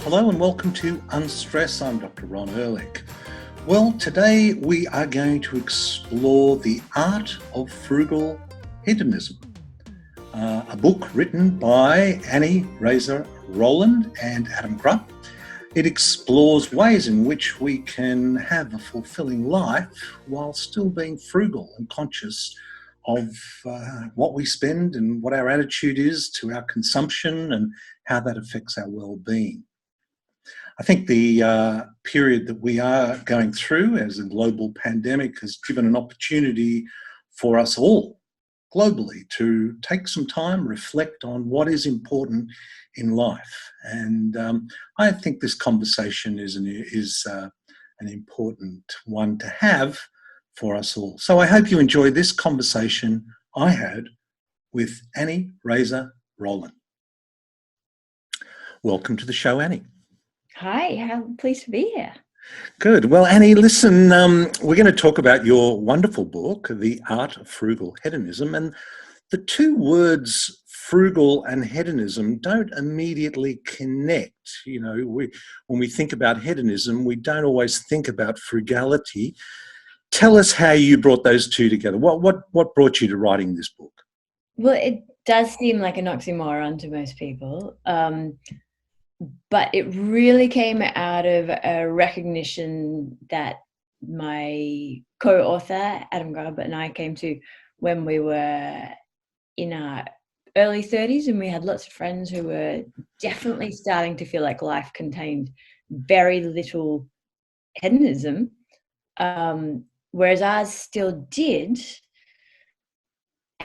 Hello and welcome to Unstress. I'm Dr. Ron Ehrlich. Well, today we are going to explore the art of frugal hedonism, a book written by Annie-Raser Rowland and Adam Grubb. It explores ways in which we can have a fulfilling life while still being frugal and conscious of what we spend and what our attitude is to our consumption and how that affects our well-being. I think the period that we are going through as a global pandemic has given an opportunity for us all globally to take some time, reflect on what is important in life. And I think this conversation is an important one to have for us all. So I hope you enjoyed this conversation I had with Annie-Raser Rowland. Welcome to the show, Annie. Hi, I'm pleased to be here. Good. Well, Annie, listen, we're going to talk about your wonderful book, The Art of Frugal Hedonism. And the two words frugal and hedonism don't immediately connect. You know, when we think about hedonism, we don't always think about frugality. Tell us how you brought those two together. What brought you to writing this book? Well, it does seem like an oxymoron to most people, but it really came out of a recognition that my co-author, Adam Grubb, and I came to when we were in our early 30s, and we had lots of friends who were definitely starting to feel like life contained very little hedonism, whereas ours still did.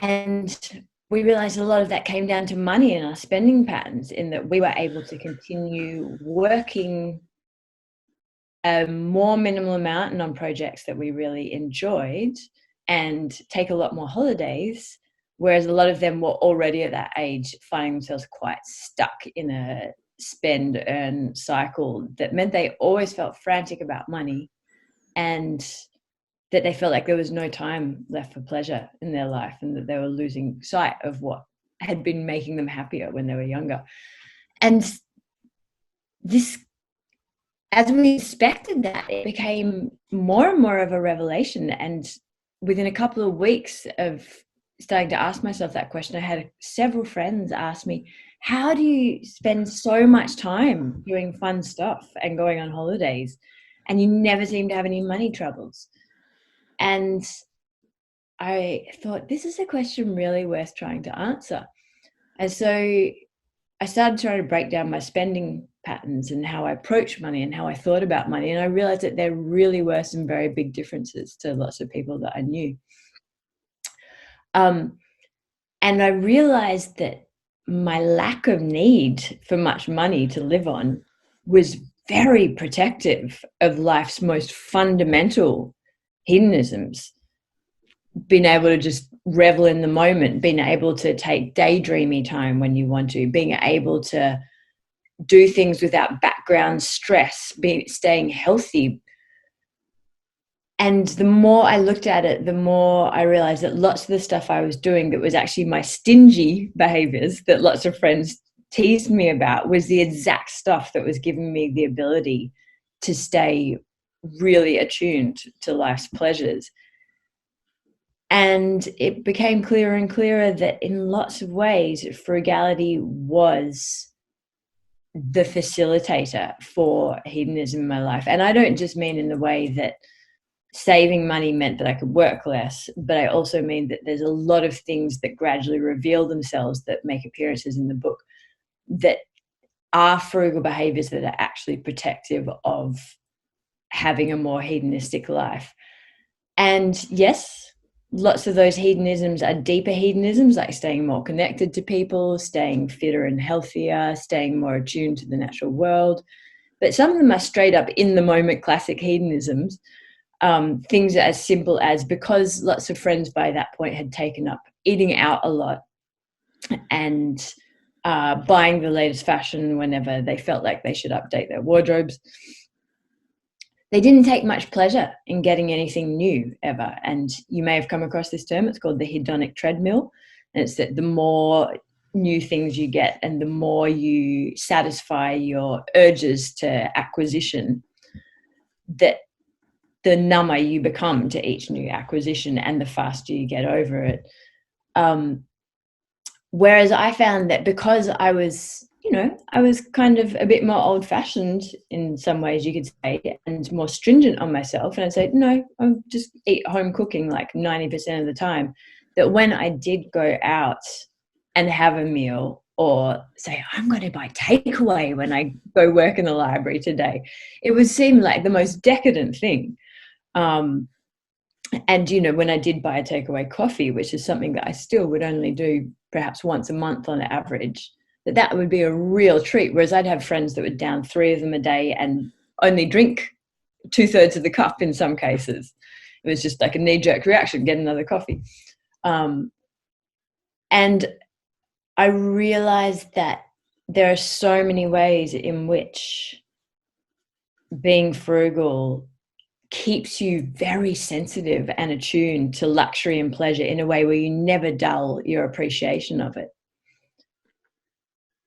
And we realized a lot of that came down to money and our spending patterns, in that we were able to continue working a more minimal amount and on projects that we really enjoyed and take a lot more holidays, whereas a lot of them were already at that age finding themselves quite stuck in a spend-earn cycle that meant they always felt frantic about money and that they felt like there was no time left for pleasure in their life, and that they were losing sight of what had been making them happier when they were younger. And this, as we expected that, it became more and more of a revelation. And within a couple of weeks of starting to ask myself that question, I had several friends ask me, how do you spend so much time doing fun stuff and going on holidays, and you never seem to have any money troubles? And I thought, this is a question really worth trying to answer. And so I started trying to break down my spending patterns and how I approach money and how I thought about money. And I realized that there really were some very big differences to lots of people that I knew. And I realized that my lack of need for much money to live on was very protective of life's most fundamental hedonisms. Being able to just revel in the moment, being able to take daydreamy time when you want to, being able to do things without background stress, staying healthy. And the more I looked at it, the more I realized that lots of the stuff I was doing that was actually my stingy behaviors that lots of friends teased me about was the exact stuff that was giving me the ability to stay really attuned to life's pleasures. And it became clearer and clearer that in lots of ways, frugality was the facilitator for hedonism in my life. And I don't just mean in the way that saving money meant that I could work less, but I also mean that there's a lot of things that gradually reveal themselves that make appearances in the book that are frugal behaviors that are actually protective of having a more hedonistic life. And yes, lots of those hedonisms are deeper hedonisms, like staying more connected to people, staying fitter and healthier, staying more attuned to the natural world. But some of them are straight up in the moment classic hedonisms, things as simple as, because lots of friends by that point had taken up eating out a lot and buying the latest fashion whenever they felt like they should update their wardrobes, they didn't take much pleasure in getting anything new ever. And you may have come across this term. It's called the hedonic treadmill. And it's that the more new things you get and the more you satisfy your urges to acquisition, that the number you become to each new acquisition and the faster you get over it. Whereas I found that because I was kind of a bit more old-fashioned in some ways, you could say, and more stringent on myself, and I'd say, no, I'll just eat home cooking like 90% of the time, that when I did go out and have a meal or say, I'm going to buy takeaway when I go work in the library today, it would seem like the most decadent thing. And, when I did buy a takeaway coffee, which is something that I still would only do perhaps once a month on average, that would be a real treat. Whereas I'd have friends that would down 3 of them a day and only drink 2/3 of the cup in some cases. It was just like a knee-jerk reaction, get another coffee. And I realized that there are so many ways in which being frugal keeps you very sensitive and attuned to luxury and pleasure in a way where you never dull your appreciation of it.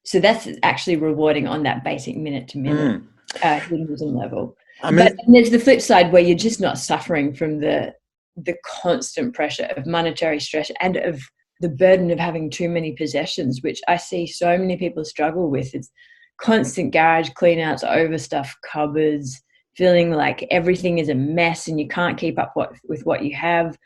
So that's actually rewarding on that basic minute-to-minute hedonism level. But there's the flip side where you're just not suffering from the constant pressure of monetary stress and of the burden of having too many possessions, which I see so many people struggle with. It's constant garage clean-outs, overstuffed cupboards, feeling like everything is a mess and you can't keep up with what you have,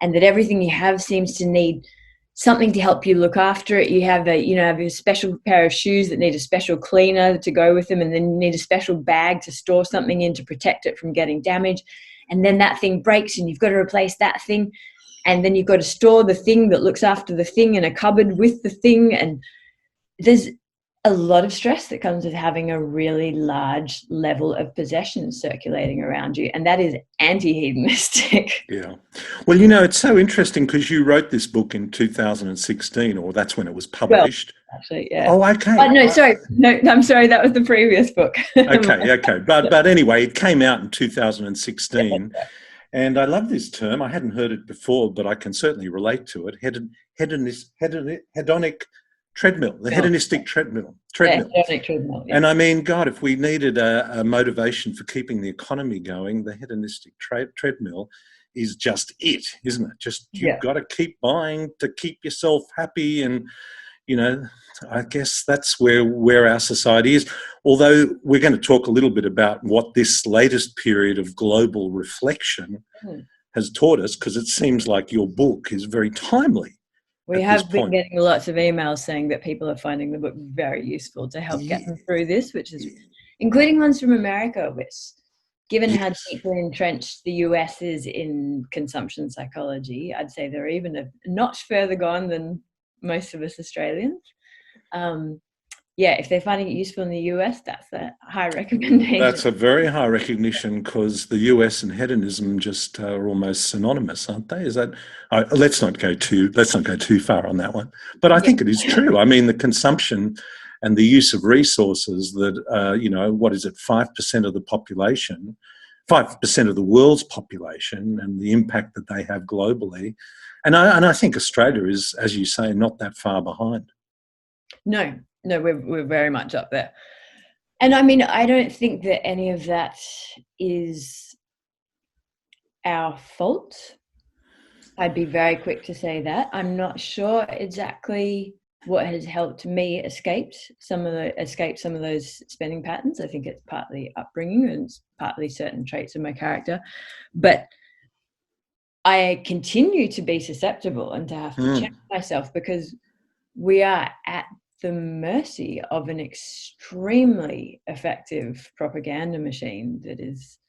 and that everything you have seems to need something to help you look after it. You have a special pair of shoes that need a special cleaner to go with them, and then you need a special bag to store something in to protect it from getting damaged. And then that thing breaks and you've got to replace that thing. And then you've got to store the thing that looks after the thing in a cupboard with the thing. And there's a lot of stress that comes with having a really large level of possessions circulating around you. And that is anti-hedonistic. Yeah. Well, it's so interesting because you wrote this book in 2016, or that's when it was published. Well, actually, yeah. Oh, okay. No, sorry. No, I'm sorry. That was the previous book. Okay. But anyway, it came out in 2016. Yeah. And I love this term. I hadn't heard it before, but I can certainly relate to it. Hedonic treadmill, the hedonistic treadmill. Yeah, hedonic treadmill. Yeah. And I mean, God, if we needed a motivation for keeping the economy going, the hedonistic treadmill is just it, isn't it? Just you've got to keep buying to keep yourself happy. And, I guess that's where our society is. Although we're going to talk a little bit about what this latest period of global reflection has taught us, because it seems like your book is very timely. We have been getting lots of emails saying that people are finding the book very useful to help get them through this, which is including ones from America, which, given how deeply entrenched the US is in consumption psychology, I'd say they're even a notch further gone than most of us Australians. If they're finding it useful in the US, that's a high recommendation. That's a very high recognition, because the US and hedonism just are almost synonymous, aren't they? Is that? Let's not go too far on that one. But I think it is true. I mean, the consumption and the use of resources that what is it? 5% of the population, 5% of the world's population, and the impact that they have globally. And I think Australia is, as you say, not that far behind. No, we're very much up there. And I mean, I don't think that any of that is our fault. I'd be very quick to say that. I'm not sure exactly what has helped me escape some of those spending patterns. I think it's partly upbringing and it's partly certain traits of my character. But I continue to be susceptible and to have to check myself, because we are at the mercy of an extremely effective propaganda machine that is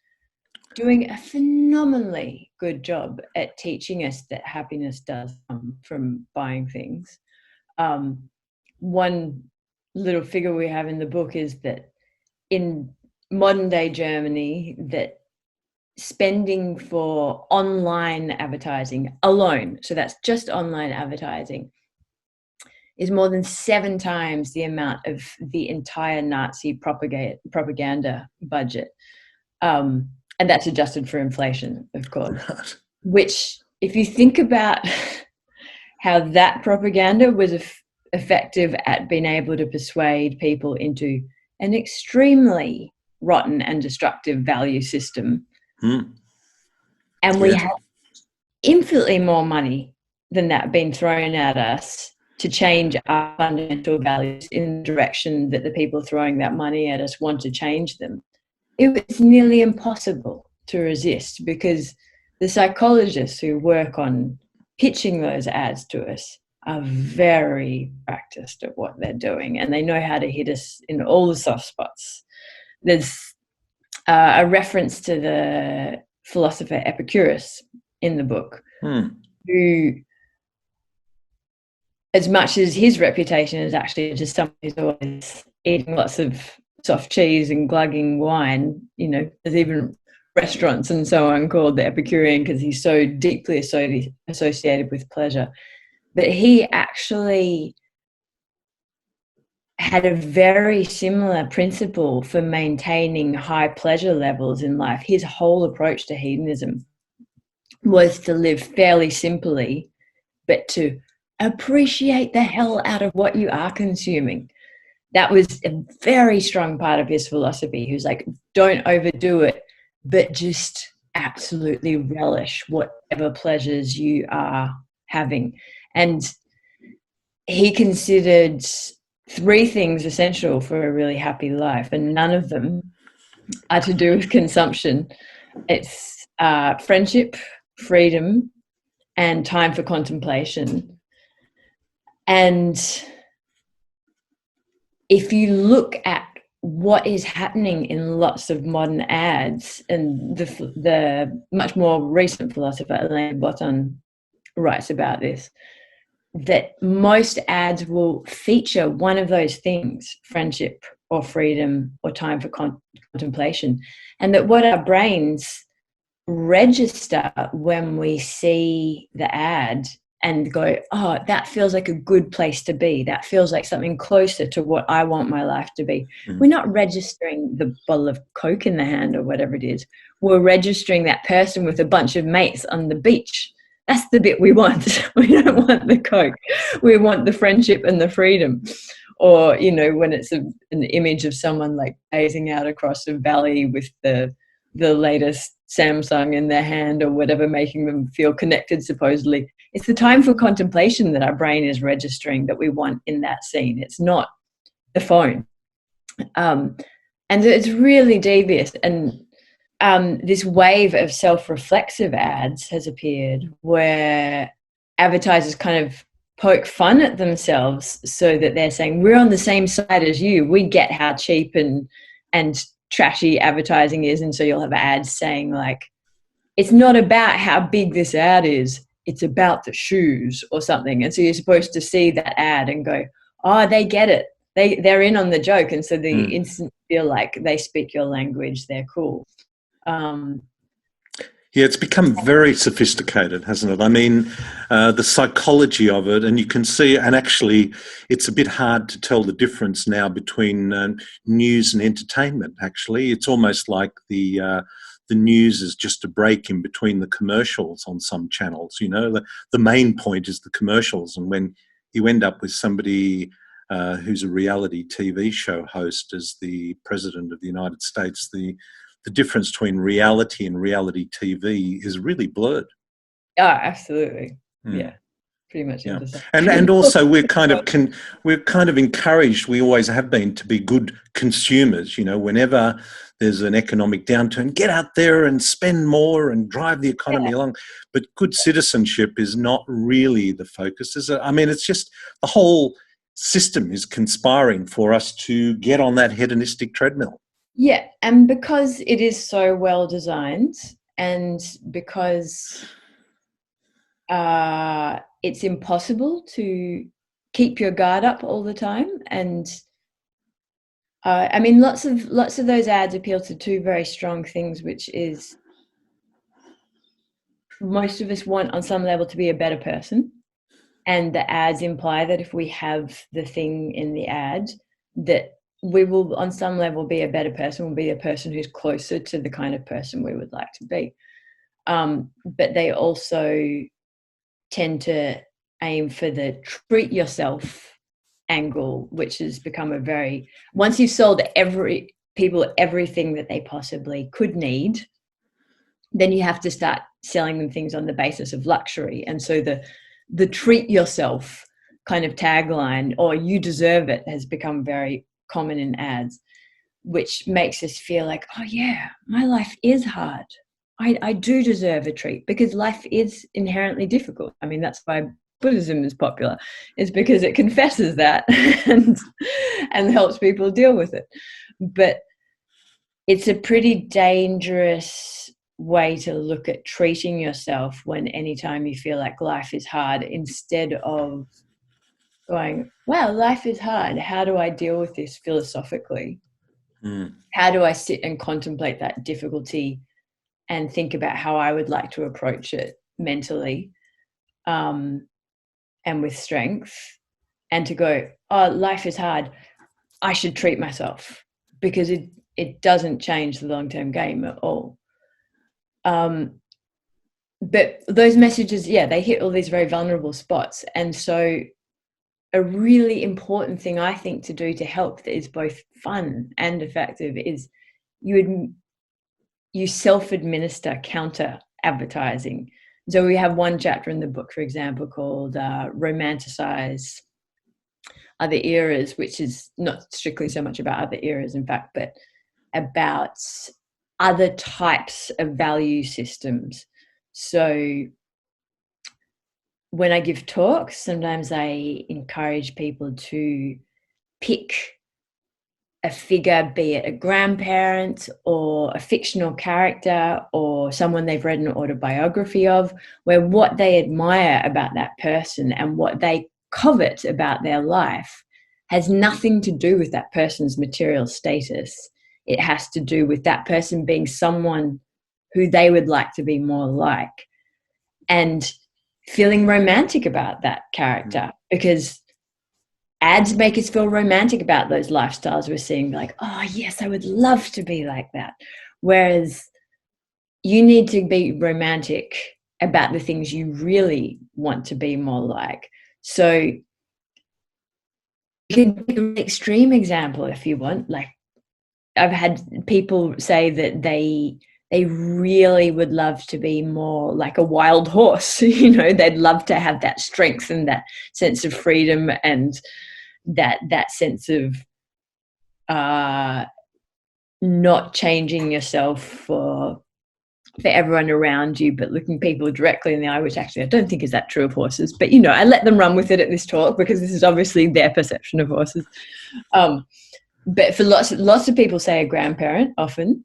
doing a phenomenally good job at teaching us that happiness does come from buying things. One little figure we have in the book is that in modern day Germany, that spending for online advertising alone, so that's just online advertising, is more than 7 times the amount of the entire Nazi propaganda budget. And that's adjusted for inflation, of course. Right. Which, if you think about how that propaganda was effective at being able to persuade people into an extremely rotten and destructive value system. And we have infinitely more money than that being thrown at us to change our fundamental values in the direction that the people throwing that money at us want to change them. It was nearly impossible to resist, because the psychologists who work on pitching those ads to us are very practiced at what they're doing, and they know how to hit us in all the soft spots. There's a reference to the philosopher Epicurus in the book, who, as much as his reputation is actually just someone who's always eating lots of soft cheese and glugging wine, you know, there's even restaurants and so on called the Epicurean because he's so deeply associated with pleasure. But he actually had a very similar principle for maintaining high pleasure levels in life. His whole approach to hedonism was to live fairly simply, but to appreciate the hell out of what you are consuming. That was a very strong part of his philosophy. He was like, don't overdo it, but just absolutely relish whatever pleasures you are having. And he considered 3 things essential for a really happy life, and none of them are to do with consumption. It's friendship, freedom, and time for contemplation. And if you look at what is happening in lots of modern ads, and the much more recent philosopher Alain Botton writes about this, that most ads will feature one of those things, friendship or freedom or time for contemplation, and that what our brains register when we see the ad and go, oh, that feels like a good place to be. That feels like something closer to what I want my life to be. We're not registering the bottle of Coke in the hand or whatever it is. We're registering that person with a bunch of mates on the beach. That's the bit we want. We don't want the Coke. We want the friendship and the freedom. Or, you know, when it's an image of someone like gazing out across a valley with the latest Samsung in their hand or whatever, making them feel connected supposedly. It's the time for contemplation that our brain is registering that we want in that scene. It's not the phone. And it's really devious. And this wave of self-reflexive ads has appeared where advertisers kind of poke fun at themselves, so that they're saying, we're on the same side as you. We get how cheap and trashy advertising is. And so you'll have ads saying like, it's not about how big this ad is, it's about the shoes or something. And so you're supposed to see that ad and go, oh, they get it. They're in on the joke. And so the instant feel like they speak your language, they're cool. Yeah, it's become very sophisticated, hasn't it? I mean, the psychology of it, and you can see, and actually it's a bit hard to tell the difference now between news and entertainment, actually. It's almost like the news is just a break in between the commercials on some channels, you know. The main point is the commercials, and when you end up with somebody who's a reality TV show host as the President of the United States, the difference between reality and reality TV is really blurred. Oh, absolutely. Yeah, pretty much. Yeah. And also we're kind of encouraged, we always have been, to be good consumers. You know, whenever there's an economic downturn, get out there and spend more and drive the economy along. But good citizenship is not really the focus, is it? I mean, it's just the whole system is conspiring for us to get on that hedonistic treadmill. Yeah, and because it is so well designed, and because it's impossible to keep your guard up all the time, and I mean, lots of those ads appeal to 2 very strong things, which is most of us want on some level to be a better person, and the ads imply that if we have the thing in the ad, that we will on some level be a better person, will be a person who's closer to the kind of person we would like to be. But they also tend to aim for the treat yourself angle, which has become a very, once you've sold people everything that they possibly could need, then you have to start selling them things on the basis of luxury. And so the treat yourself kind of tagline, or you deserve it, has become very common in ads, which makes us feel like, oh yeah, my life is hard. I do deserve a treat, because life is inherently difficult. I mean, that's why Buddhism is popular, is because it confesses that and helps people deal with it. But it's a pretty dangerous way to look at treating yourself when anytime you feel like life is hard, instead of going, well, life is hard. How do I deal with this philosophically? How do I sit and contemplate that difficulty and think about how I would like to approach it mentally, and with strength, and to go, oh, life is hard. I should treat myself, because it doesn't change the long-term game at all. But those messages, they hit all these very vulnerable spots. And so a really important thing, I think, to do to help that is both fun and effective is you self-administer counter advertising. So we have one chapter in the book, for example, called Romanticize Other Eras, which is not strictly so much about other eras, in fact, but about other types of value systems. So when I give talks, sometimes I encourage people to pick a figure, be it a grandparent or a fictional character or someone they've read an autobiography of, where what they admire about that person and what they covet about their life has nothing to do with that person's material status. It has to do with that person being someone who they would like to be more like, and feeling romantic about that character, because ads make us feel romantic about those lifestyles we're seeing, like, oh yes, I would love to be like that. Whereas you need to be romantic about the things you really want to be more like. So you can take an extreme example if you want. Like, I've had people say that they really would love to be more like a wild horse. They'd love to have that strength and that sense of freedom and that sense of not changing yourself for everyone around you, but looking people directly in the eye, which actually I don't think is that true of horses. But, I let them run with it at this talk, because this is obviously their perception of horses. But for lots of people, say a grandparent often.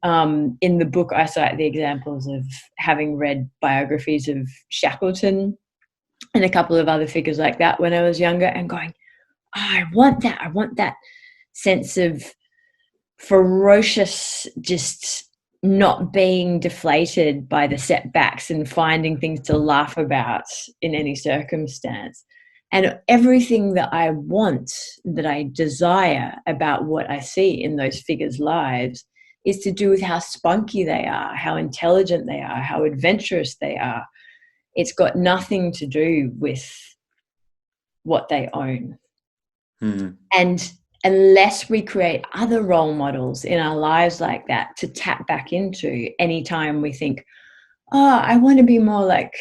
In the book, I cite the examples of having read biographies of Shackleton and a couple of other figures like that when I was younger, and going, oh, I want that sense of ferocious, just not being deflated by the setbacks and finding things to laugh about in any circumstance. And everything that I want, that I desire about what I see in those figures' lives, is to do with how spunky they are, how intelligent they are, how adventurous they are. It's got nothing to do with what they own. And unless we create other role models in our lives like that to tap back into anytime we think, oh, I want to be more like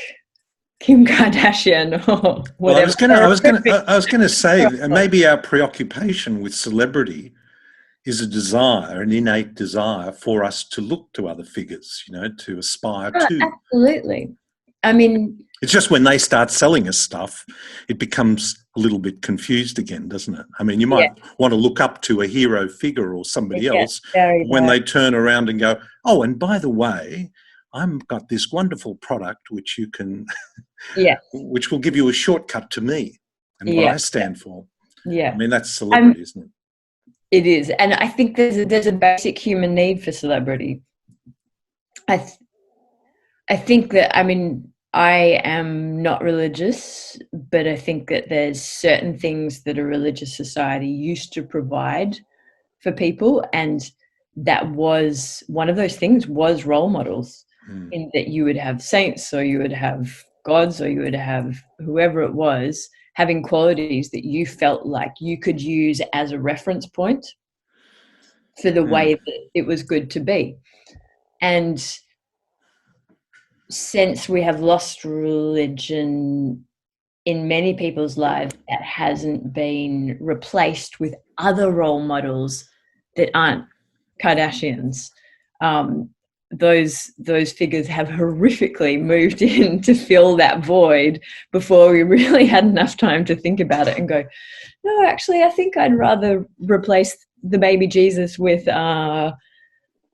Kim Kardashian or whatever. Well, I was going to say, maybe our preoccupation with celebrity is a desire, an innate desire for us to look to other figures, to aspire to. Absolutely. I mean, it's just when they start selling us stuff, it becomes a little bit confused again, doesn't it? I mean, you might want to look up to a hero figure or somebody else when they turn around and go, oh, and by the way, I've got this wonderful product which you can, which will give you a shortcut to me and what I stand for. Yeah. I mean, that's celebrity, isn't it? It is. And I think there's a basic human need for celebrity. I think that, I mean, I am not religious, but I think that there's certain things that a religious society used to provide for people, and that was one of those things was role models, in that you would have saints, or you would have gods, or you would have whoever it was having qualities that you felt like you could use as a reference point for the way that it was good to be. And since we have lost religion in many people's lives, that hasn't been replaced with other role models that aren't Kardashians. Those figures have horrifically moved in to fill that void before we really had enough time to think about it and go, no, actually, I think I'd rather replace the baby Jesus with a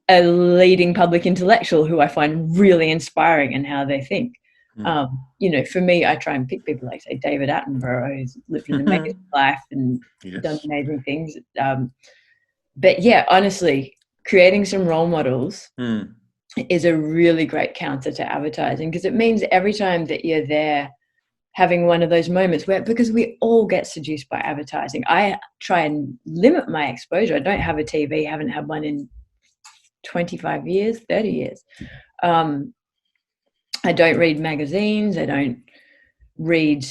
leading public intellectual who I find really inspiring in how they think. For me, I try and pick people like, say, David Attenborough, who's lived an amazing life and done amazing things. But yeah, honestly, creating some role models is a really great counter to advertising, because it means every time that you're there having one of those moments where, because we all get seduced by advertising, I try and limit my exposure. I don't have a TV, haven't had one in 25 years, 30 years. I don't read magazines. I don't read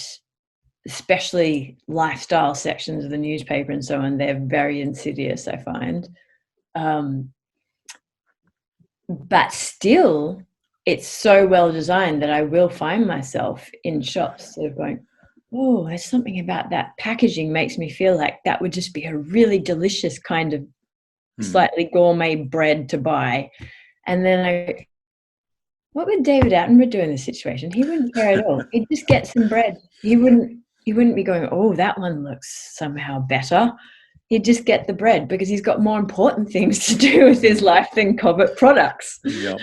especially lifestyle sections of the newspaper and so on. They're very insidious, I find. But still, it's so well designed that I will find myself in shops sort of going, oh, there's something about that packaging makes me feel like that would just be a really delicious kind of slightly gourmet bread to buy. And then I, what would David Attenborough do in this situation? He wouldn't care at all. He'd just get some bread. He wouldn't be going, oh, that one looks somehow better. He'd just get the bread because he's got more important things to do with his life than covet products. Yeah.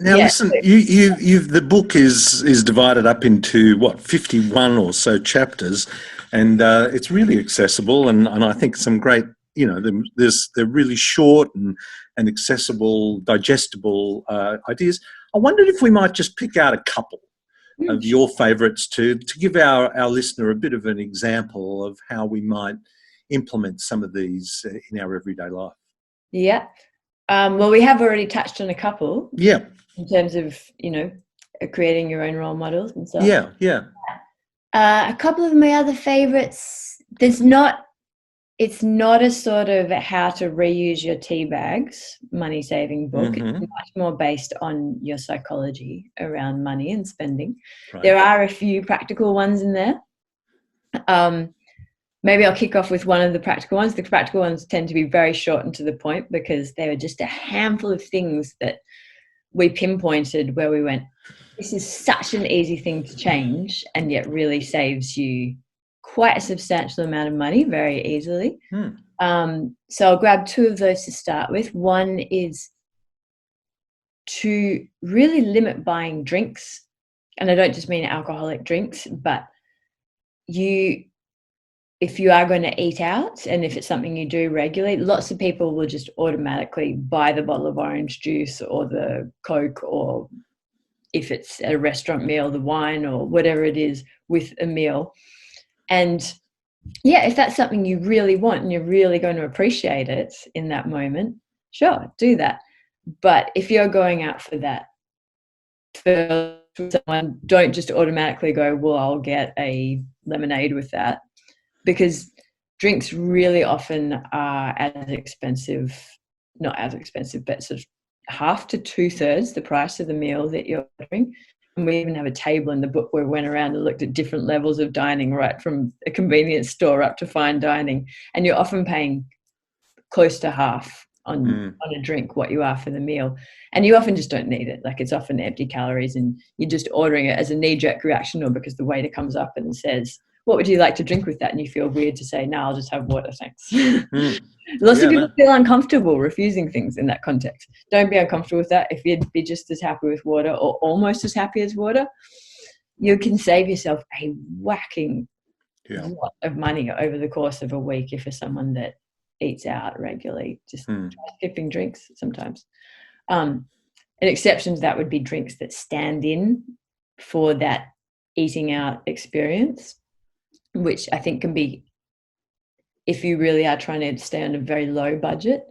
Now, listen, you've the book is divided up into 51 or so chapters, and it's really accessible, and I think some great, they're really short and accessible, digestible ideas. I wondered if we might just pick out a couple of your favourites to give our listener a bit of an example of how we might implement some of these in our everyday life. Yeah. Well, we have already touched on a couple. Yeah. In terms of, creating your own role models and so on. Yeah. A couple of my other favourites, it's not a sort of how to reuse your tea bags money saving book. It's much more based on your psychology around money and spending. Right. There are a few practical ones in there. Maybe I'll kick off with one of the practical ones. The practical ones tend to be very short and to the point because they were just a handful of things that we pinpointed where we went, this is such an easy thing to change and yet really saves you quite a substantial amount of money very easily. So I'll grab two of those to start with. One is to really limit buying drinks. And I don't just mean alcoholic drinks, but if you are going to eat out and if it's something you do regularly, lots of people will just automatically buy the bottle of orange juice or the Coke, or if it's a restaurant meal, the wine or whatever it is with a meal. And yeah, if that's something you really want and you're really going to appreciate it in that moment, sure, do that. But if you're going out for that, for someone, don't just automatically go, well, I'll get a lemonade with that. Because drinks really often are not as expensive, but sort of half to 2/3 the price of the meal that you're ordering. And we even have a table in the book where we went around and looked at different levels of dining, right from a convenience store up to fine dining. And you're often paying close to half on a drink what you are for the meal. And you often just don't need it. Like, it's often empty calories and you're just ordering it as a knee-jerk reaction or because the waiter comes up and says, what would you like to drink with that? And you feel weird to say, no, I'll just have water, thanks. Lots of people feel uncomfortable refusing things in that context. Don't be uncomfortable with that. If you'd be just as happy with water or almost as happy as water, you can save yourself a whacking lot of money over the course of a week if you're someone that eats out regularly. Just try skipping drinks sometimes. An exception to that would be drinks that stand in for that eating out experience, which I think can be, if you really are trying to stay on a very low budget.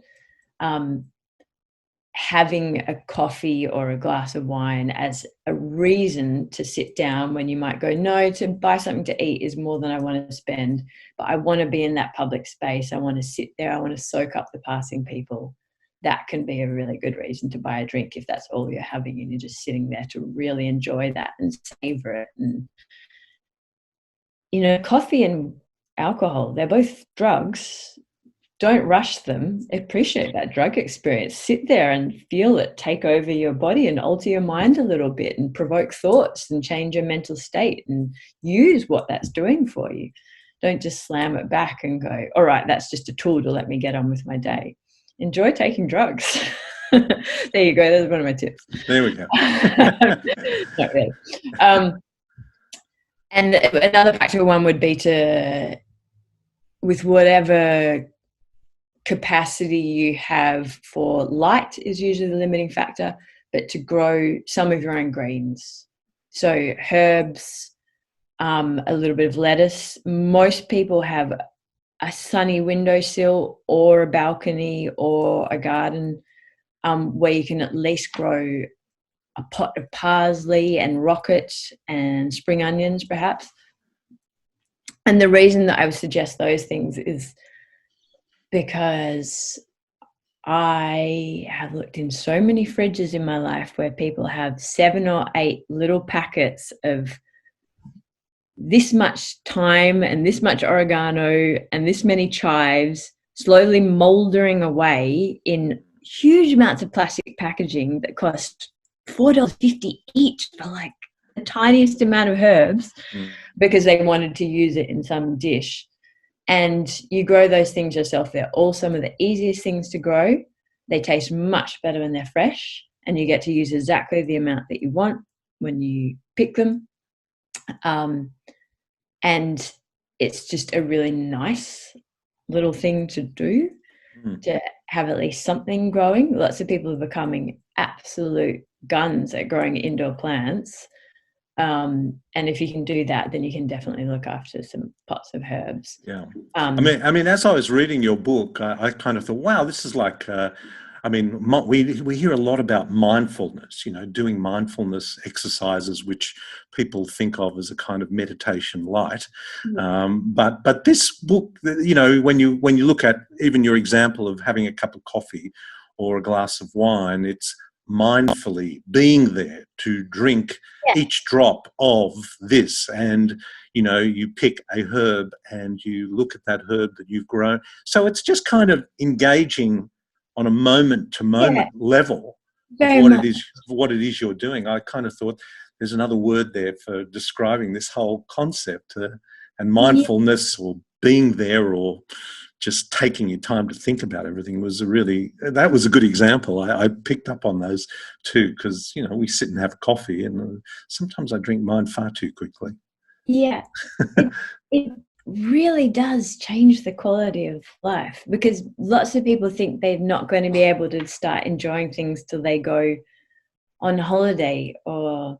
having a coffee or a glass of wine as a reason to sit down when you might go, no, to buy something to eat is more than I want to spend, but I want to be in that public space. I want to sit there. I want to soak up the passing people. That can be a really good reason to buy a drink if that's all you're having and you're just sitting there to really enjoy that and savor it. And, you know, coffee and alcohol, they're both drugs. Don't rush them. Appreciate that drug experience. Sit there and feel it take over your body and alter your mind a little bit and provoke thoughts and change your mental state and use what that's doing for you. Don't just slam it back and go, all right, that's just a tool to let me get on with my day. Enjoy taking drugs. There you go. That's one of my tips. There we go. Not really. And another practical one would be to, with whatever capacity you have for light is usually the limiting factor, but to grow some of your own greens. So herbs, a little bit of lettuce. Most people have a sunny windowsill or a balcony or a garden where you can at least grow a pot of parsley and rocket and spring onions perhaps. And the reason that I would suggest those things is because I have looked in so many fridges in my life where people have 7 or 8 little packets of this much thyme and this much oregano and this many chives slowly mouldering away in huge amounts of plastic packaging that cost $4.50 each for like the tiniest amount of herbs because they wanted to use it in some dish. And you grow those things yourself. They're all some of the easiest things to grow. They taste much better when they're fresh, and you get to use exactly the amount that you want when you pick them. And it's just a really nice little thing to do, to have at least something growing. Lots of people are becoming absolute guns at growing indoor plants. And if you can do that, then you can definitely look after some pots of herbs. Yeah. I mean, as I was reading your book, I kind of thought, wow, this is like, we hear a lot about mindfulness, you know, doing mindfulness exercises, which people think of as a kind of meditation light. But this book, you know, when you look at even your example of having a cup of coffee or a glass of wine, it's mindfully being there to drink each drop of this, and you know, you pick a herb and you look at that herb that you've grown. So it's just kind of engaging on a moment to moment level of what it is you're doing. I kind of thought there's another word there for describing this whole concept, and mindfulness or being there or just taking your time to think about everything that was a good example. I picked up on those too, because, you know, we sit and have coffee and sometimes I drink mine far too quickly. Yeah, it really does change the quality of life, because lots of people think they're not going to be able to start enjoying things till they go on holiday or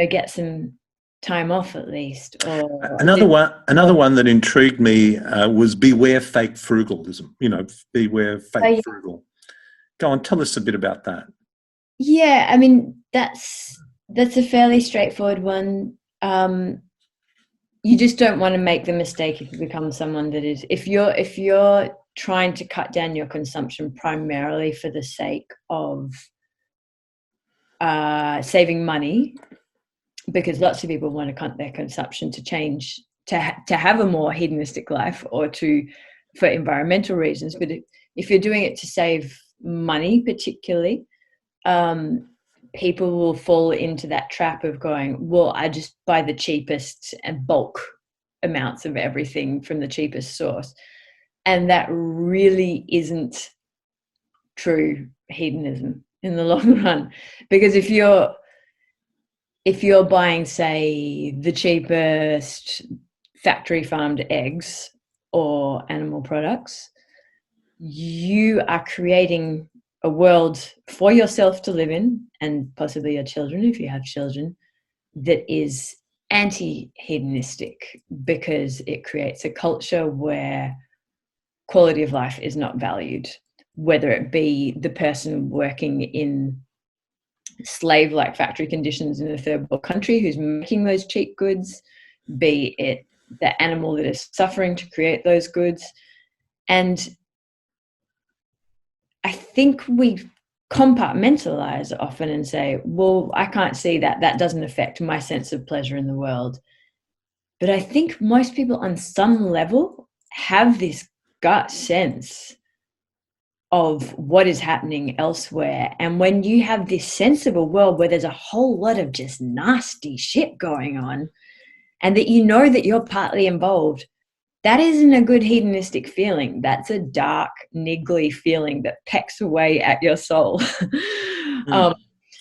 get some time off at least. Or another one that intrigued me was beware fake frugalism. You know, beware fake frugal. Go on, tell us a bit about that. Yeah, I mean, that's a fairly straightforward one. You just don't want to make the mistake if you become someone that is, if you're trying to cut down your consumption primarily for the sake of saving money, because lots of people want to cut their consumption to change, to have a more hedonistic life or for environmental reasons. But if you're doing it to save money particularly, people will fall into that trap of going, well, I just buy the cheapest and bulk amounts of everything from the cheapest source. And that really isn't true hedonism in the long run. Because if you're buying, say, the cheapest factory farmed eggs or animal products, you are creating a world for yourself to live in, and possibly your children, if you have children, that is anti-hedonistic, because it creates a culture where quality of life is not valued, whether it be the person working in slave-like factory conditions in a third world country who's making those cheap goods, be it the animal that is suffering to create those goods. And I think we compartmentalize often and say, well, I can't see that. That doesn't affect my sense of pleasure in the world. But I think most people on some level have this gut sense of what is happening elsewhere. And when you have this sense of a world where there's a whole lot of just nasty shit going on, and that you know that you're partly involved, that isn't a good hedonistic feeling. That's a dark, niggly feeling that pecks away at your soul.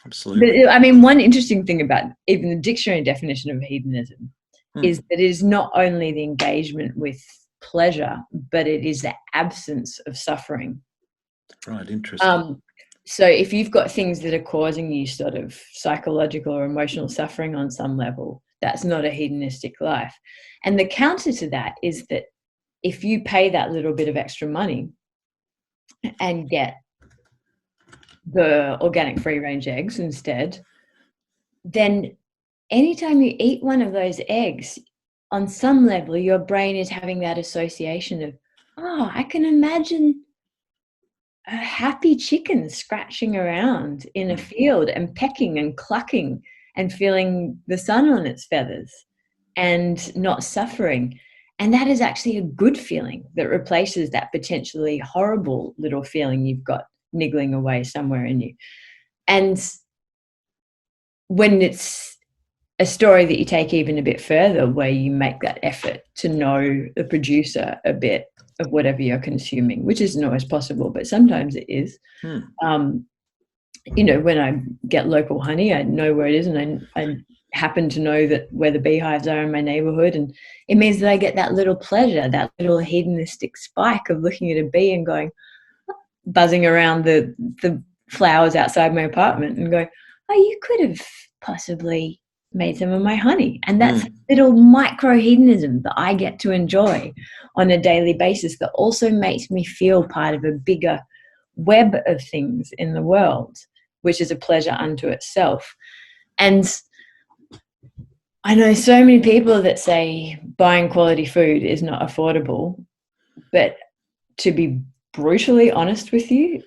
Absolutely. But I mean, one interesting thing about even the dictionary definition of hedonism is that it is not only the engagement with pleasure, but it is the absence of suffering. Right, interesting. So if you've got things that are causing you sort of psychological or emotional suffering on some level, that's not a hedonistic life. And the counter to that is that if you pay that little bit of extra money and get the organic free-range eggs instead, then anytime you eat one of those eggs, on some level, your brain is having that association of, oh, I can imagine a happy chicken scratching around in a field and pecking and clucking and feeling the sun on its feathers and not suffering. And that is actually a good feeling that replaces that potentially horrible little feeling you've got niggling away somewhere in you. And when it's a story that you take even a bit further, where you make that effort to know the producer a bit of whatever you're consuming, which isn't always possible, but sometimes it is. You know, when I get local honey, I know where it is, and I happen to know that where the beehives are in my neighborhood, and it means that I get that little pleasure, that little hedonistic spike of looking at a bee and going, buzzing around the flowers outside my apartment and going, oh, you could have possibly made some of my honey. And that's little micro hedonism that I get to enjoy on a daily basis that also makes me feel part of a bigger web of things in the world, which is a pleasure unto itself. And I know so many people that say buying quality food is not affordable, but to be brutally honest with you,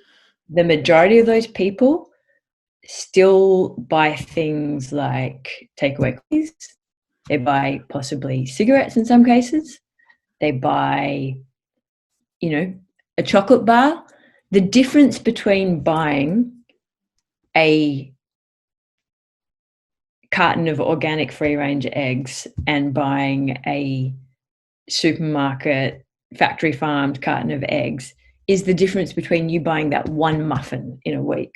the majority of those people still buy things like takeaway cookies. They buy possibly cigarettes in some cases. They buy, you know, a chocolate bar. The difference between buying a carton of organic free-range eggs and buying a supermarket factory farmed carton of eggs is the difference between you buying that one muffin in a week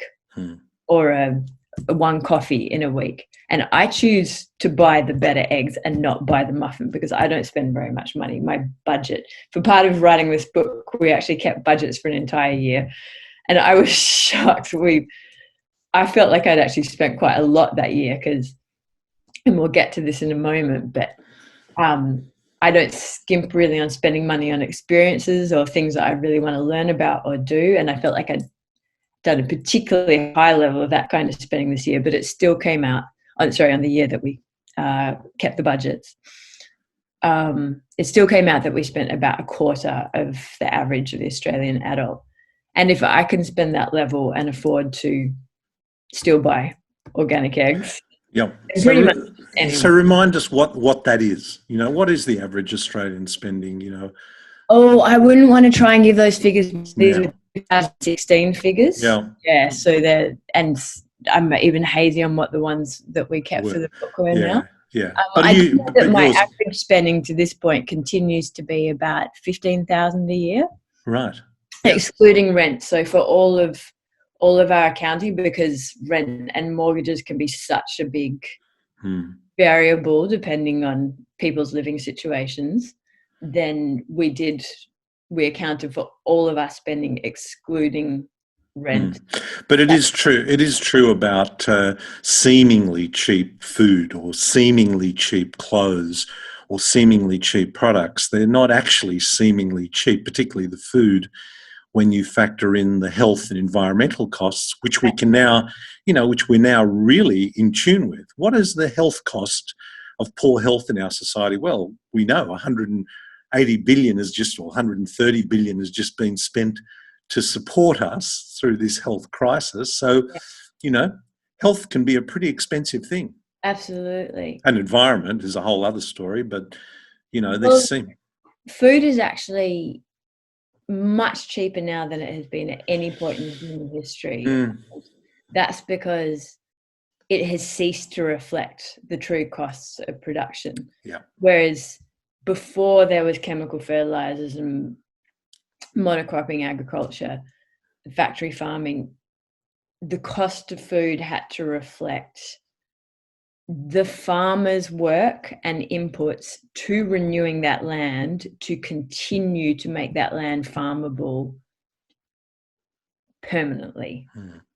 or a one coffee in a week. And I choose to buy the better eggs and not buy the muffin because I don't spend very much money. My budget, for part of writing this book, we actually kept budgets for an entire year. And I was shocked. I felt like I'd actually spent quite a lot that year because, and we'll get to this in a moment, but I don't skimp really on spending money on experiences or things that I really want to learn about or do. And I felt like I'd done a particularly high level of that kind of spending this year, but it still came out, on the year that we kept the budgets. It still came out that we spent about a quarter of the average of the Australian adult. And if I can spend that level and afford to still buy organic eggs, so remind us what that is. You know, what is the average Australian spending, you know? Oh, I wouldn't want to try and give those figures. These were 2016 figures. Yeah. So and I'm even hazy on what the ones that we kept for the book were now. Yeah. I know that my average spending to this point continues to be about $15,000 a year. Right. Excluding rent. So for all of our accounting, because rent and mortgages can be such a big variable depending on people's living situations, then we accounted for all of our spending excluding rent. But it is true about seemingly cheap food or seemingly cheap clothes or seemingly cheap products. They're not actually seemingly cheap, particularly the food when you factor in the health and environmental costs, which we can now, which we're now really in tune with. What is the health cost of poor health in our society? Well, we know 180 billion is just, or 130 billion has just been spent to support us through this health crisis. So, health can be a pretty expensive thing. Absolutely. And environment is a whole other story, but, food is actually much cheaper now than it has been at any point in human history. That's because it has ceased to reflect the true costs of production. Yeah. Whereas before there was chemical fertilizers and monocropping agriculture, factory farming, the cost of food had to reflect the farmer's work and inputs to renewing that land to continue to make that land farmable permanently,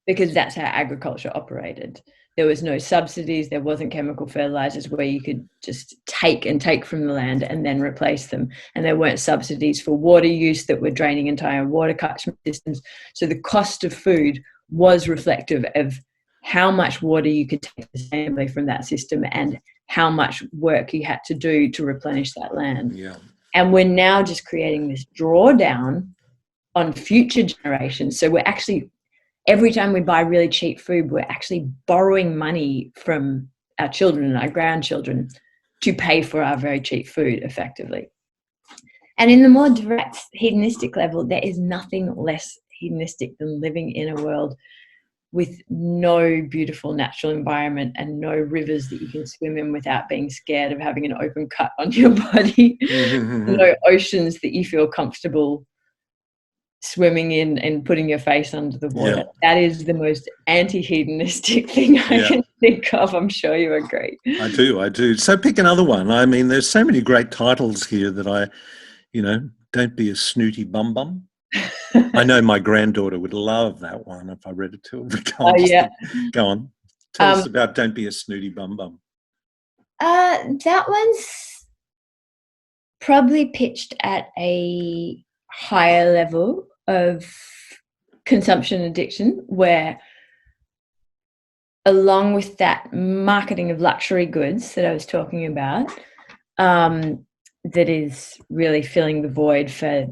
because that's how agriculture operated. There was no subsidies, there wasn't chemical fertilizers where you could just take from the land and then replace them, and there weren't subsidies for water use that were draining entire water catchment systems. So the cost of food was reflective of how much water you could take sustainably from that system and how much work you had to do to replenish that land. Yeah. And we're now just creating this drawdown on future generations. So we're actually, every time we buy really cheap food, we're actually borrowing money from our children and our grandchildren to pay for our very cheap food effectively. And in the more direct hedonistic level, there is nothing less hedonistic than living in a world with no beautiful natural environment and no rivers that you can swim in without being scared of having an open cut on your body, no oceans that you feel comfortable swimming in and putting your face under the water. Yeah. That is the most anti-hedonistic thing I can think of. I'm sure you agree. I do. So pick another one. I mean, there's so many great titles here that Don't Be a Snooty Bum Bum. I know my granddaughter would love that one if I read it to her. Go on. Tell us about Don't Be a Snooty Bum Bum. That one's probably pitched at a higher level of consumption addiction, where along with that marketing of luxury goods that I was talking about, that is really filling the void for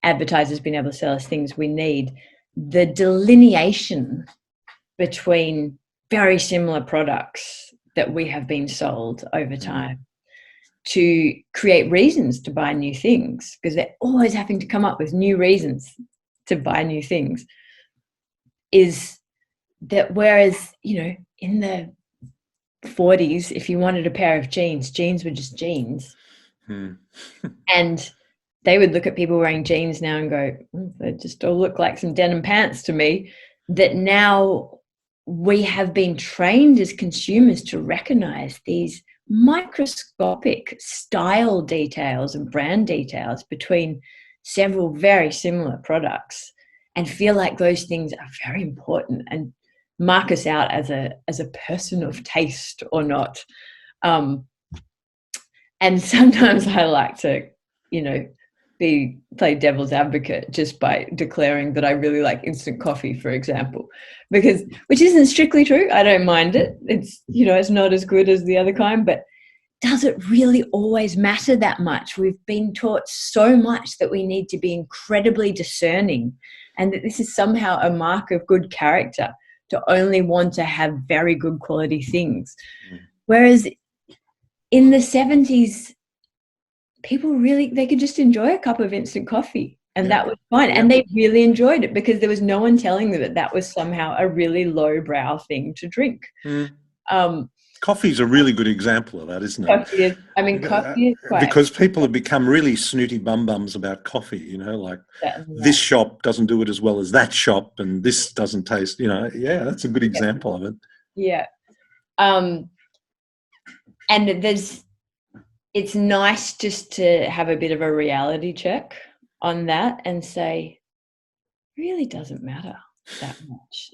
advertisers being able to sell us things we need, the delineation between very similar products that we have been sold over time to create reasons to buy new things, because they're always having to come up with new reasons to buy new things, is that whereas, in the 40s, if you wanted a pair of jeans were just jeans. And they would look at people wearing jeans now and go, they just all look like some denim pants to me. That now we have been trained as consumers to recognize these microscopic style details and brand details between several very similar products and feel like those things are very important and mark us out as a person of taste or not. And sometimes I like to, play devil's advocate just by declaring that I really like instant coffee, for example, which isn't strictly true. I don't mind it. It's, it's not as good as the other kind, but does it really always matter that much? We've been taught so much that we need to be incredibly discerning, and that this is somehow a mark of good character to only want to have very good quality things. Whereas in the 70s, people they could just enjoy a cup of instant coffee and that was fine. And they really enjoyed it because there was no one telling them that was somehow a really lowbrow thing to drink. Coffee is a really good example of that, isn't it? Coffee is quite... Because people have become really snooty bum-bums about coffee, this shop doesn't do it as well as that shop and this doesn't taste, that's a good example of it. Yeah. And it's nice just to have a bit of a reality check on that and say, it really doesn't matter that much.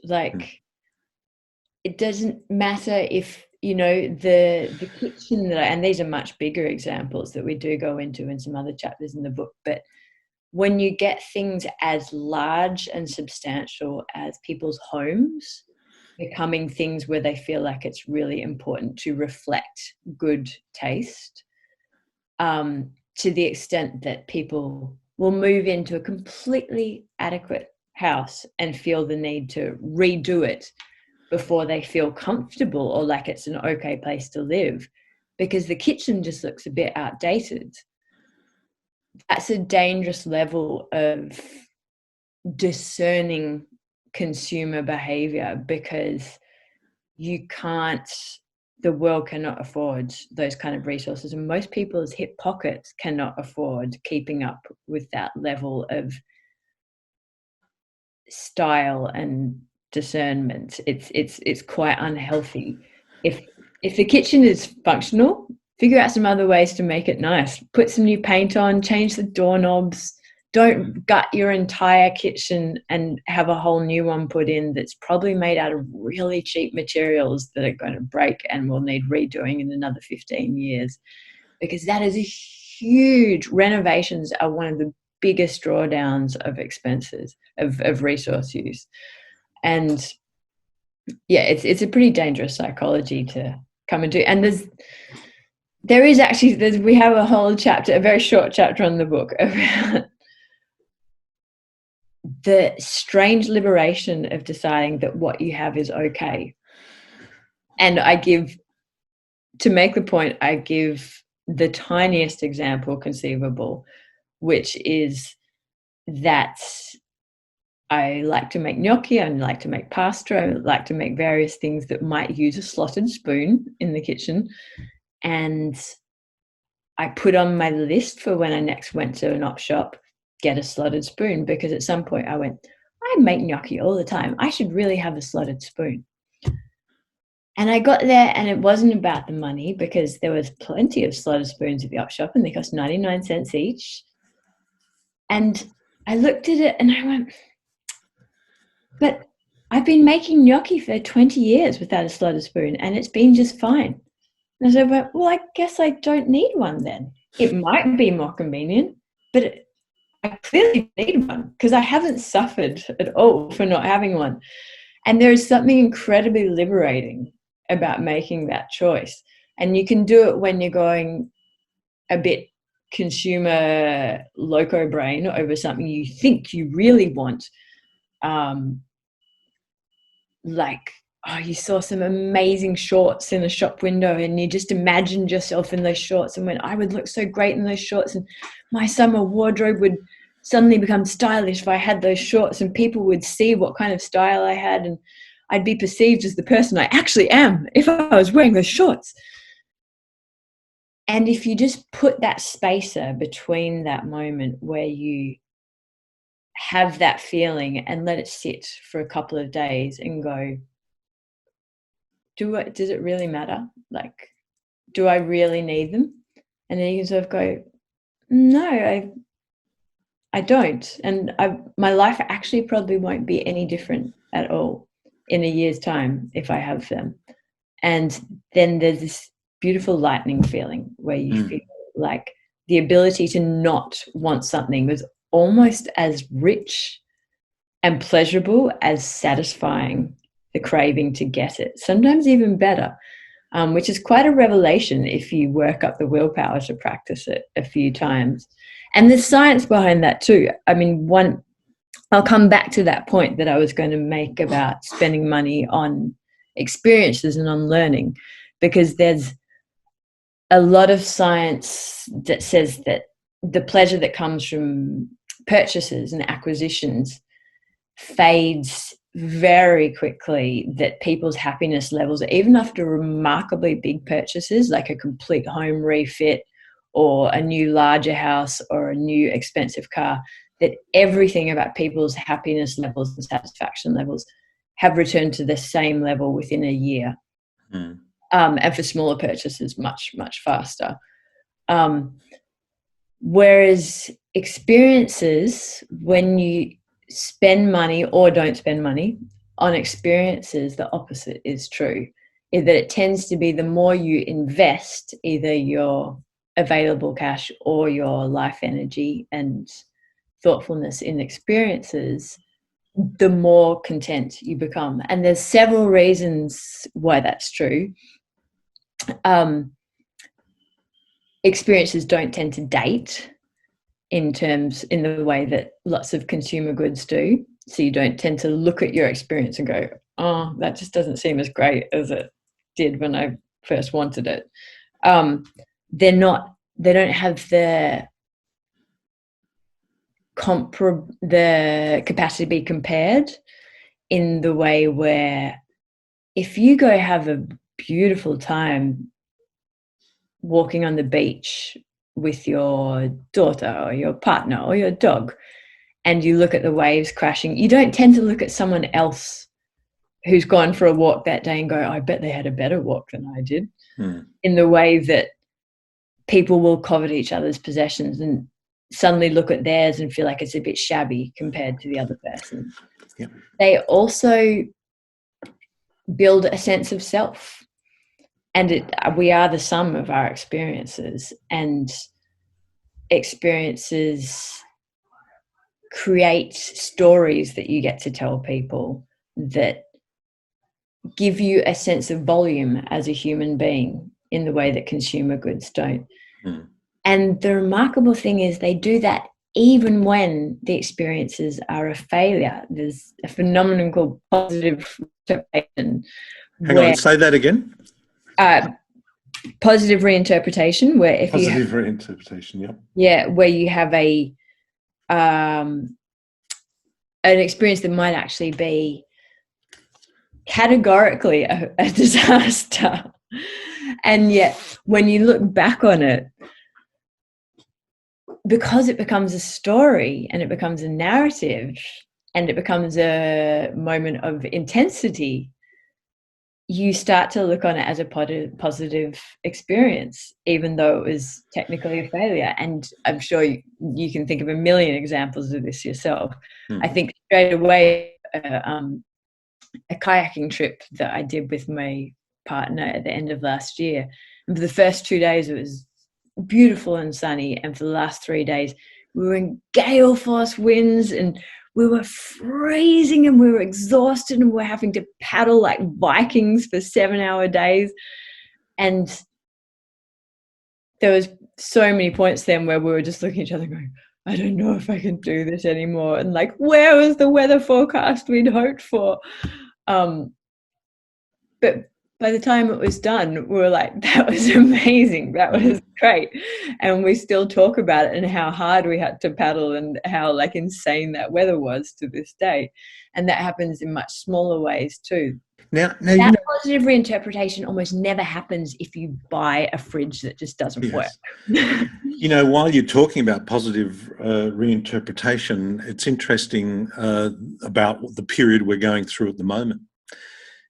It doesn't matter if, the kitchen and these are much bigger examples that we do go into in some other chapters in the book, but when you get things as large and substantial as people's homes becoming things where they feel like it's really important to reflect good taste, to the extent that people will move into a completely adequate house and feel the need to redo it before they feel comfortable or like it's an okay place to live because the kitchen just looks a bit outdated. That's a dangerous level of discerning consumer behavior, because the world cannot afford those kind of resources, and most people's hip pockets cannot afford keeping up with that level of style and discernment. It's quite unhealthy. If the kitchen is functional, figure out some other ways to make it nice. Put some new paint on, change the doorknobs. Don't gut your entire kitchen and have a whole new one put in that's probably made out of really cheap materials that are going to break and will need redoing in another 15 years. Because that is a huge, renovations are one of the biggest drawdowns of expenses, of resource use. And yeah, it's a pretty dangerous psychology to come and do. And we have a whole chapter, a very short chapter on the book about the strange liberation of deciding that what you have is okay. And to make the point, I give the tiniest example conceivable, which is that I like to make gnocchi, I like to make pasta, I like to make various things that might use a slotted spoon in the kitchen. And I put on my list for when I next went to an op shop, get a slotted spoon, because at some point I went, I make gnocchi all the time. I should really have a slotted spoon. And I got there and it wasn't about the money, because there was plenty of slotted spoons at the op shop and they cost 99 cents each. And I looked at it and I went, but I've been making gnocchi for 20 years without a slotted spoon and it's been just fine. And so I went, well, I guess I don't need one then. It might be more convenient, but I clearly need one because I haven't suffered at all for not having one. And there is something incredibly liberating about making that choice. And you can do it when you're going a bit consumer loco brain over something you think you really want. Like, you saw some amazing shorts in a shop window and you just imagined yourself in those shorts and went, I would look so great in those shorts and my summer wardrobe would suddenly become stylish if I had those shorts, and people would see what kind of style I had and I'd be perceived as the person I actually am if I was wearing those shorts. And if you just put that spacer between that moment where you have that feeling and let it sit for a couple of days and go, does it really matter? Like, do I really need them? And then you can sort of go, no, I don't. And my life actually probably won't be any different at all in a year's time if I have them. And then there's this beautiful lightning feeling where you feel like the ability to not want something was almost as rich and pleasurable as satisfying the craving to get it, sometimes even better, which is quite a revelation if you work up the willpower to practice it a few times. And there's science behind that too. I mean, I'll come back to that point that I was going to make about spending money on experiences and on learning, because there's a lot of science that says that the pleasure that comes from purchases and acquisitions fades very quickly, that people's happiness levels, even after remarkably big purchases like a complete home refit or a new larger house or a new expensive car, that everything about people's happiness levels and satisfaction levels have returned to the same level within a year. And for smaller purchases, much, much faster. Whereas experiences, when you spend money or don't spend money on experiences, the opposite is true, is that it tends to be the more you invest either your available cash or your life energy and thoughtfulness in experiences, the more content you become. And there's several reasons why that's true. Experiences don't tend to date in the way that lots of consumer goods do. So you don't tend to look at your experience and go, oh, that just doesn't seem as great as it did when I first wanted it. They don't have the capacity to be compared in the way where if you go have a beautiful time walking on the beach with your daughter or your partner or your dog, and you look at the waves crashing, you don't tend to look at someone else who's gone for a walk that day and go, I bet they had a better walk than I did, in the way that people will covet each other's possessions and suddenly look at theirs and feel like it's a bit shabby compared to the other person. Yep. They also build a sense of self, and we are the sum of our experiences, and experiences create stories that you get to tell people that give you a sense of volume as a human being in the way that consumer goods don't. And the remarkable thing is they do that even when the experiences are a failure. There's a phenomenon called positive reinterpretation. Hang on, say that again. Positive reinterpretation, where if positive reinterpretation, yep. Yeah, where you have an experience that might actually be categorically a disaster, and yet when you look back on it, because it becomes a story and it becomes a narrative and it becomes a moment of intensity, you start to look on it as a positive experience, even though it was technically a failure. And I'm sure you can think of a million examples of this yourself. I think straight away, a kayaking trip that I did with my partner at the end of last year. And for the first 2 days, it was beautiful and sunny. And for the last 3 days, we were in gale force winds and we were freezing and we were exhausted and we were having to paddle like Vikings for 7-hour days. And there was so many points then where we were just looking at each other going, I don't know if I can do this anymore. And like, where was the weather forecast we'd hoped for? But by the time it was done, we were like, that was amazing. That was great. And we still talk about it and how hard we had to paddle and how like insane that weather was to this day. And that happens in much smaller ways too. Now that positive reinterpretation almost never happens if you buy a fridge that just doesn't work. While you're talking about positive reinterpretation, it's interesting about the period we're going through at the moment.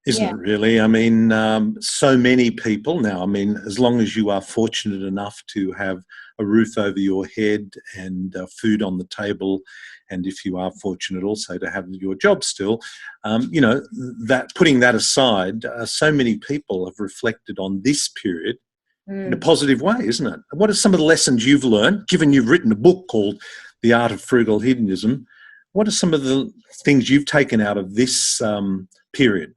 Isn't it really? I mean, so many people now, I mean, as long as you are fortunate enough to have a roof over your head and food on the table, and if you are fortunate also to have your job still, that putting that aside, so many people have reflected on this period in a positive way, isn't it? What are some of the lessons you've learned, given you've written a book called The Art of Frugal Hedonism? What are some of the things you've taken out of this period?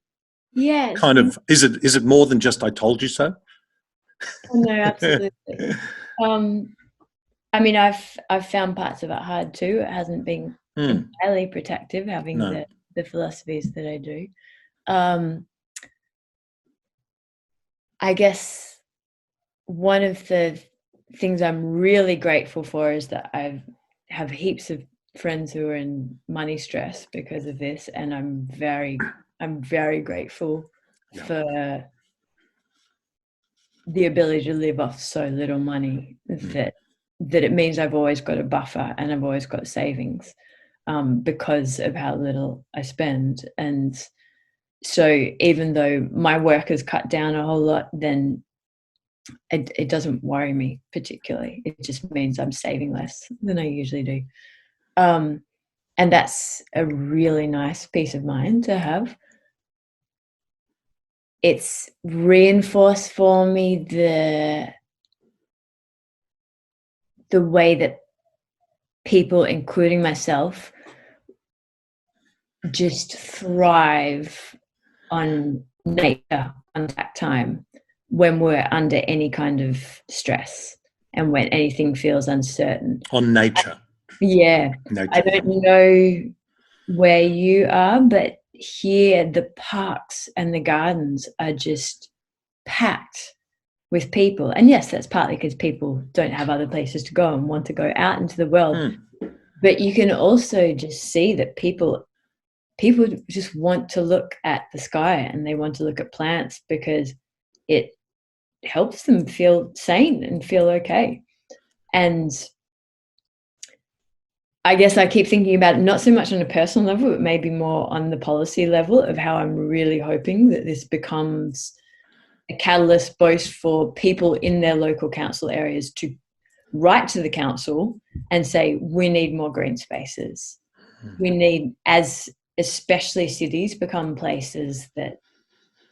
Yeah. Kind of, is it more than just I told you so? No, absolutely. I mean, I've found parts of it hard too. It hasn't been entirely protective having the philosophies that I do. I guess one of the things I'm really grateful for is that I have heaps of friends who are in money stress because of this, and I'm very grateful for the ability to live off so little money that it means I've always got a buffer and I've always got savings because of how little I spend. And so even though my work has cut down a whole lot, then it doesn't worry me particularly. It just means I'm saving less than I usually do. And that's a really nice peace of mind to have. It's reinforced for me the way that people, including myself, just thrive on nature contact time when we're under any kind of stress and when anything feels uncertain. On nature. Yeah. Nature. I don't know where you are, but here the parks and the gardens are just packed with people. And yes, that's partly because people don't have other places to go and want to go out into the world. But you can also just see that people just want to look at the sky and they want to look at plants because it helps them feel sane and feel okay. And I guess I keep thinking about it not so much on a personal level, but maybe more on the policy level of how I'm really hoping that this becomes a catalyst both for people in their local council areas to write to the council and say, we need more green spaces. We need, as especially cities become places that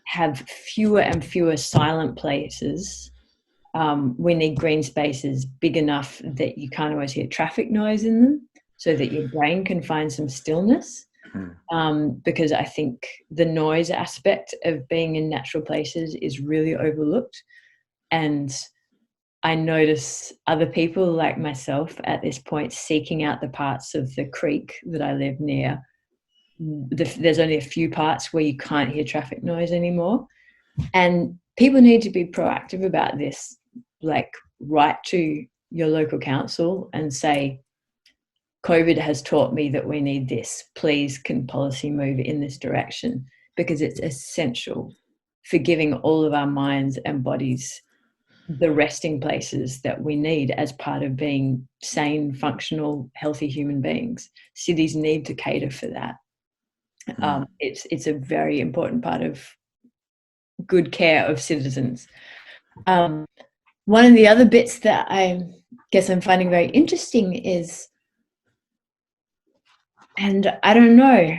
have fewer and fewer silent places, we need green spaces big enough that you can't always hear traffic noise in them so that your brain can find some stillness. Because I think the noise aspect of being in natural places is really overlooked. And I notice other people like myself at this point seeking out the parts of the creek that I live near. There's only a few parts where you can't hear traffic noise anymore. And people need to be proactive about this, like write to your local council and say, COVID has taught me that we need this. Please, can policy move in this direction? Because it's essential for giving all of our minds and bodies the resting places that we need as part of being sane, functional, healthy human beings. Cities need to cater for that. It's a very important part of good care of citizens. One of the other bits that I guess I'm finding very interesting is, and I don't know,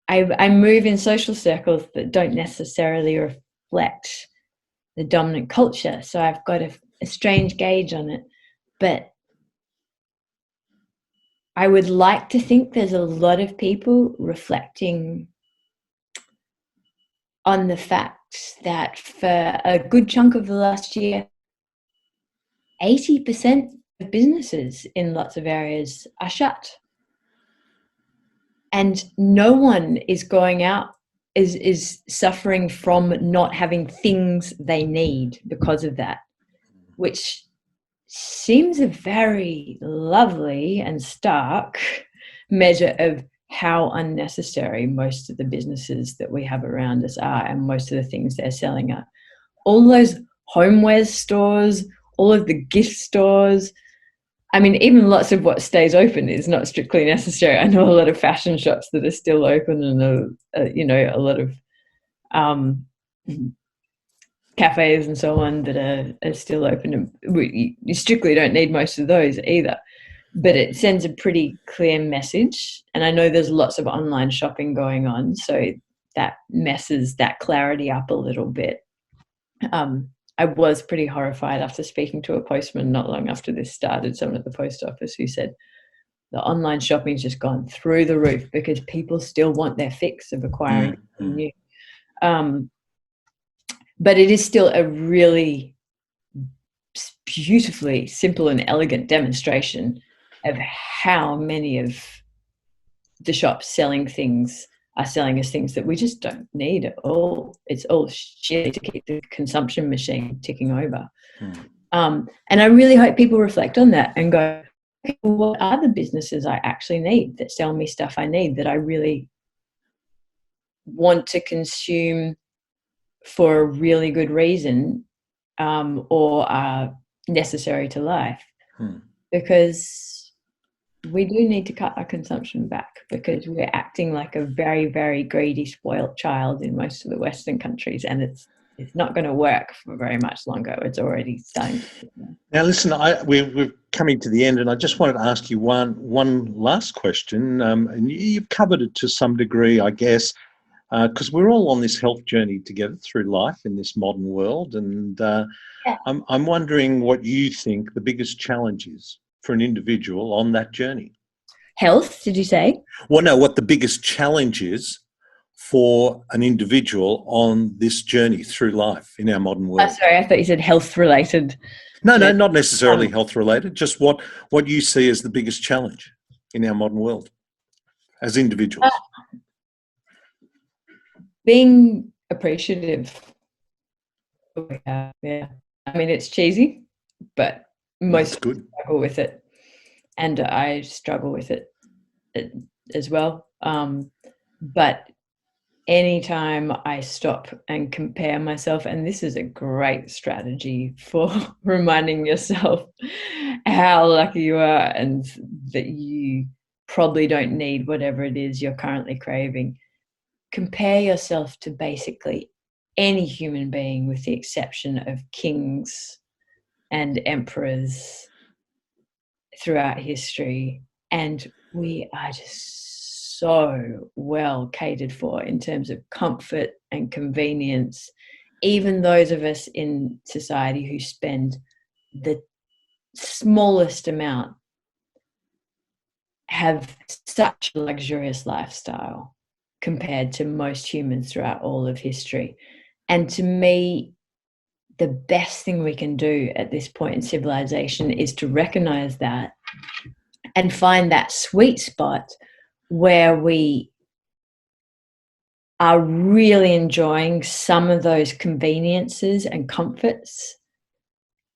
I move in social circles that don't necessarily reflect the dominant culture, so I've got a strange gauge on it, but I would like to think there's a lot of people reflecting on the fact that for a good chunk of the last year, 80% of businesses in lots of areas are shut. And no one is going out, is suffering from not having things they need because of that, which seems a very lovely and stark measure of how unnecessary most of the businesses that we have around us are, and most of the things they're selling are. All those homewares stores, all of the gift stores. I mean, even lots of what stays open is not strictly necessary. I know a lot of fashion shops that are still open, and a lot of cafes and so on that are still open. You strictly don't need most of those either. But it sends a pretty clear message. And I know there's lots of online shopping going on, so that messes that clarity up a little bit. I was pretty horrified after speaking to a postman not long after this started, someone at the post office, who said the online shopping's just gone through the roof because people still want their fix of acquiring something new. But it is still a really beautifully simple and elegant demonstration of how many of the shops selling things are selling us things that we just don't need at all. It's all shit to keep the consumption machine ticking over. And I really hope people reflect on that and go, okay, well, what are the businesses I actually need that sell me stuff I need, that I really want to consume for a really good reason, or are necessary to life? Because we do need to cut our consumption back, because we're acting like a very, very greedy, spoilt child in most of the Western countries, and it's not going to work for very much longer. It's already starting. Now, listen, we're coming to the end, and I just wanted to ask you one last question. And you've covered it to some degree, I guess, because we're all on this health journey together through life in this modern world, and I'm wondering what you think the biggest challenge is for an individual on that journey? Health, did you say? Well, no, what the biggest challenge is for an individual on this journey through life in our modern world. Sorry, I thought you said health related. No, not necessarily health related, just what you see as the biggest challenge in our modern world as individuals. Being appreciative. Yeah. I mean, it's cheesy, but most people struggle with it. And I struggle with it as well. But anytime I stop and compare myself, and this is a great strategy for reminding yourself how lucky you are and that you probably don't need whatever it is you're currently craving. Compare yourself to basically any human being with the exception of kings and emperors throughout history, and we are just so well catered for in terms of comfort and convenience. Even those of us in society who spend the smallest amount have such a luxurious lifestyle compared to most humans throughout all of history. And to me, the best thing we can do at this point in civilization is to recognize that and find that sweet spot where we are really enjoying some of those conveniences and comforts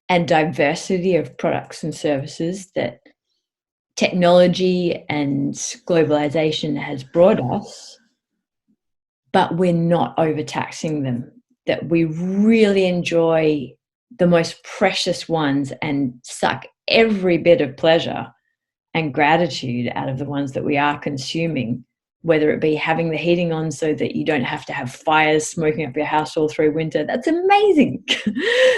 and diversity of products and services that technology and globalization has brought us, but we're not overtaxing them, that we really enjoy the most precious ones and suck every bit of pleasure and gratitude out of the ones that we are consuming, whether it be having the heating on so that you don't have to have fires smoking up your house all through winter. That's amazing.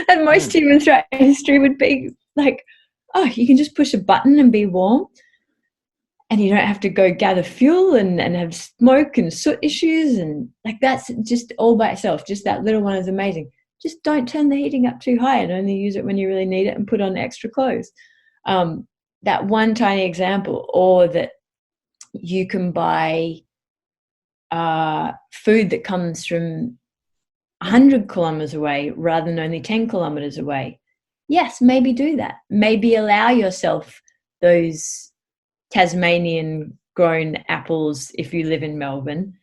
And most humans throughout history would be like, oh, you can just push a button and be warm. And you don't have to go gather fuel and have smoke and soot issues. And like, that's just all by itself. Just that little one is amazing. Just don't turn the heating up too high and only use it when you really need it and put on extra clothes. That one tiny example, or that you can buy food that comes from 100 kilometers away rather than only 10 kilometers away. Yes, maybe do that. Maybe allow yourself those Tasmanian grown apples if you live in Melbourne,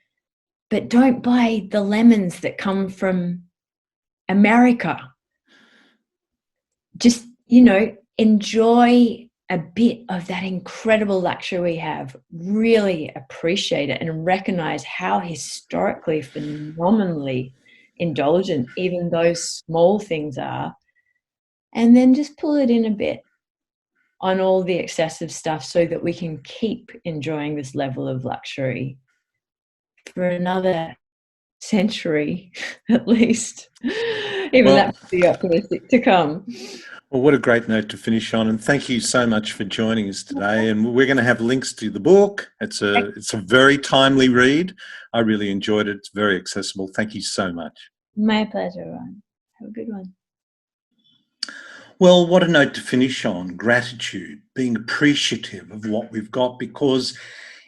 but don't buy the lemons that come from America. Just, enjoy a bit of that incredible luxury we have. Really appreciate it and recognize how historically, phenomenally indulgent even those small things are. And then just pull it in a bit on all the excessive stuff so that we can keep enjoying this level of luxury for another century at least. Even that would be optimistic to come. Well, what a great note to finish on, and thank you so much for joining us today. And we're going to have links to the book. It's a very timely read. I really enjoyed it. It's very accessible. Thank you so much. My pleasure, Ron. Have a good one. Well, what a note to finish on. Gratitude, being appreciative of what we've got, because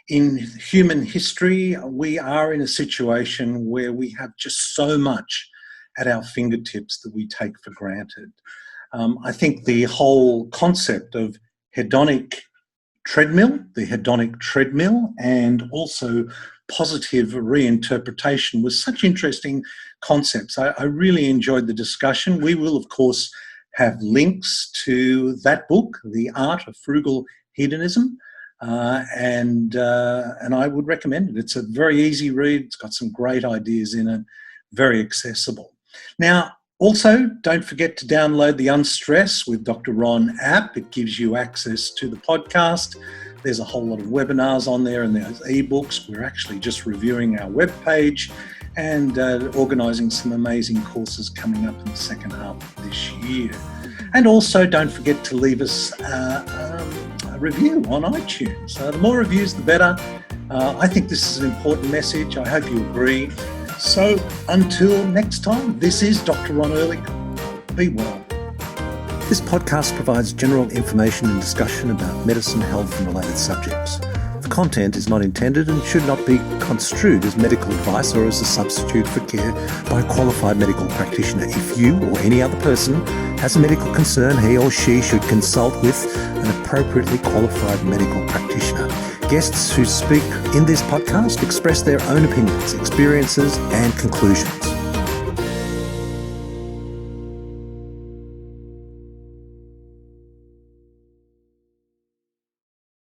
in human history, we are in a situation where we have just so much at our fingertips that we take for granted. I think the whole concept of hedonic treadmill, the hedonic treadmill, and also positive reinterpretation was such interesting concepts. I really enjoyed the discussion. We will, of course, have links to that book, The Art of Frugal Hedonism, and I would recommend it. It's a very easy read. It's got some great ideas in it, very accessible. Now, also, don't forget to download the Unstress with Dr. Ron app. It gives you access to the podcast. There's a whole lot of webinars on there and there's ebooks. We're actually just reviewing our webpage and organising some amazing courses coming up in the second half of this year. And also, don't forget to leave us a review on iTunes. The more reviews, the better. I think this is an important message. I hope you agree. So until next time, this is Dr. Ron Ehrlich. Be well. This podcast provides general information and discussion about medicine, health and related subjects. The content is not intended and should not be construed as medical advice or as a substitute for care by a qualified medical practitioner. If you or any other person has a medical concern, he or she should consult with an appropriately qualified medical practitioner. Guests who speak in this podcast express their own opinions, experiences and conclusions.